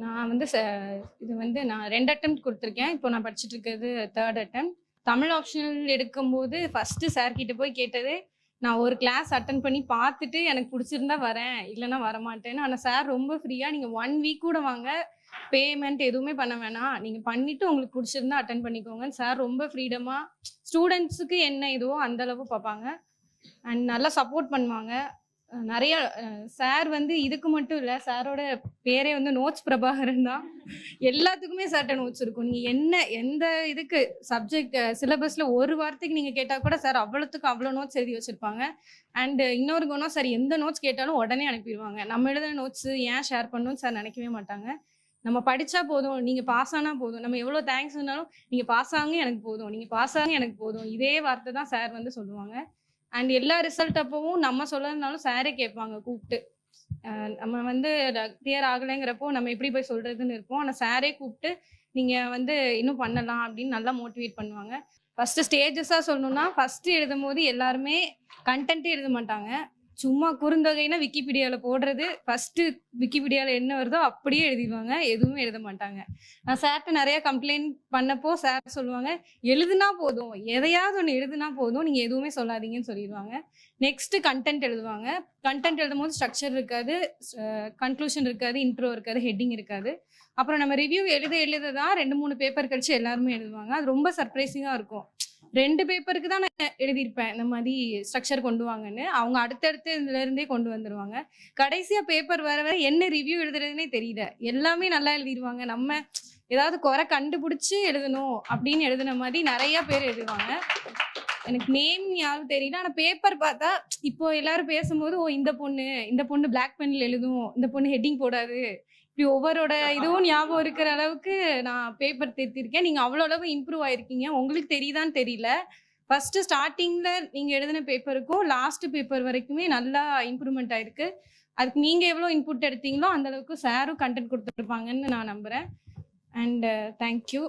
நான் வந்து இது வந்து நான் 2 அட்டெம்ப்ட் குடுத்துருக்கேன். இப்போ நான் படிச்சுட்டு இருக்கிறது 3 அட்டெம்ப்ட். தமிழ் ஆப்ஷனல் எடுக்கும்போது ஃபர்ஸ்ட்டு சார் கிட்ட போய் கேட்டதே, நான் ஒரு கிளாஸ் அட்டெண்ட் பண்ணி பார்த்துட்டு எனக்கு புடிச்சிருந்தா வரேன், இல்லன்னா வரமாட்டேன்னு. ஆனா சார் ரொம்ப ஃப்ரீயா நீங்க 1 வீக் கூட வாங்க, பேமெண்ட் எதுவுமே பண்ண வேணாம். நீங்க பண்ணிட்டு உங்களுக்கு புடிச்சிருந்தா அட்டெண்ட் பண்ணிக்கோங்கன்னு சார் ரொம்ப ஃப்ரீடமா ஸ்டூடண்ட்ஸுக்கு என்ன இதுவோ அந்த அளவு பார்ப்பாங்க. அண்ட் நல்லா சப்போர்ட் பண்ணுவாங்க. நெறைய சார் வந்து இதுக்கு மட்டும் இல்ல, சாரோட பேரே வந்து நோட்ஸ் பிரபாகரன் தான். எல்லாத்துக்குமே சார்ட்ட நோட்ஸ் இருக்கும். நீங்க எந்த இதுக்கு சப்ஜெக்ட் சிலபஸ்ல ஒரு வார்த்தைக்கு நீங்க கேட்டா கூட சார் அவ்வளத்துக்கு அவ்வளோ நோட்ஸ் எழுதி வச்சிருப்பாங்க. அண்ட் இன்னொரு குணம் சார் எந்த நோட்ஸ் கேட்டாலும் உடனே அனுப்பிருவாங்க. நம்ம எழுதுன நோட்ஸ் ஏன் ஷேர் பண்ணணும்னு சார் நினைக்கவே மாட்டாங்க. நம்ம படிச்சா போதும், நீங்க பாஸ் ஆனா போதும். நம்ம எவ்வளோ தேங்க்ஸ் சொன்னாலும், நீங்க பாஸ் ஆங்க எனக்கு போதும், நீங்க பாஸ் ஆங்க எனக்கு போதும். இதே வார்த்தை தான் சார் வந்து சொல்லுவாங்க. அண்ட் எல்லா ரிசல்ட் அப்பவும் நம்ம சொல்லலனாலும் சாரே கேட்பாங்க கூப்பிட்டு. நம்ம வந்து கிளியர் ஆகலைங்கிறப்போ நம்ம எப்படி போய் சொல்றதுன்னு இருப்போம். ஆனா சாரே கூப்பிட்டு நீங்க வந்து இன்னும் பண்ணலாம் அப்படின்னு நல்லா மோட்டிவேட் பண்ணுவாங்க. ஃபர்ஸ்ட் ஸ்டேஜஸா சொல்லணும்னா ஃபர்ஸ்ட் எழுதும்போது எல்லாருமே கண்டென்ட்டே எழுத மாட்டாங்க. சும்மா குறுந்தொகைனா விக்கிபீடியால போடுறது ஃபர்ஸ்ட் விக்கிபீடியால என்ன வருதோ அப்படியே எழுதிடுவாங்க. எதுவுமே எழுத மாட்டாங்க. நான் சார்ட்ட நிறைய கம்ப்ளைண்ட் பண்ணப்போ சார் சொல்லுவாங்க, எழுதுனா போதும், எதையாவது ஒன்று எழுதுனா போதும், நீங்க எதுவுமே சொல்லாதீங்கன்னு சொல்லிடுவாங்க. நெக்ஸ்ட் கண்டென்ட் எழுதுவாங்க. கண்டென்ட் எழுதும்போது ஸ்ட்ரக்சர் இருக்காது, கன்க்ளூஷன் இருக்காது, இன்ட்ரோ இருக்காது, ஹெட்டிங் இருக்காது. அப்புறம் நம்ம ரிவ்யூ எழுத தான் 2-3 பேப்பர் கழிச்சு எல்லாருமே எழுதுவாங்க. அது ரொம்ப சர்ப்ரைசிங்கா இருக்கும். 2 பேப்பருக்கு தான் நான் எழுதியிருப்பேன் இந்த மாதிரி ஸ்ட்ரக்சர் கொண்டு வாங்கன்னு. அவங்க அடுத்தடுத்து இதுல இருந்தே கொண்டு வந்துருவாங்க. கடைசியா பேப்பர் வர வர என்ன ரிவ்யூ எழுதுறதுன்னே தெரியல. எல்லாமே நல்லா எழுதிருவாங்க. நம்ம ஏதாவது குறை கண்டுபிடிச்சு எழுதணும் அப்படின்னு எழுதுன மாதிரி நிறைய பேர் எழுதுவாங்க. எனக்கு நேம் யாரும் தெரியல. ஆனா பேப்பர் பார்த்தா இப்போ எல்லாரும் பேசும்போது, ஓ இந்த பொண்ணு பிளாக் பென்ல எழுதும், இந்த பொண்ணு ஹெட்டிங் போடாது. இப்படி ஒவ்வொருவரோட இதுவும் ஞாபகம் இருக்கிற அளவுக்கு நான் பேப்பர் திருத்திருக்கேன். நீங்க அவ்வளோ அளவு இம்ப்ரூவ் ஆயிருக்கீங்க. உங்களுக்கு தெரியுதான்னு தெரியல. ஃபர்ஸ்ட் ஸ்டார்டிங்ல நீங்க எழுதின பேப்பருக்கும் லாஸ்ட் பேப்பர் வரைக்குமே நல்லா இம்ப்ரூவ்மெண்ட் ஆயிருக்கு. அதுக்கு நீங்க எவ்வளோ இன்புட் எடுத்தீங்களோ அந்த அளவுக்கு சாரும் கண்டென்ட் கொடுத்துருப்பாங்கன்னு நான் நம்புறேன். And thank you.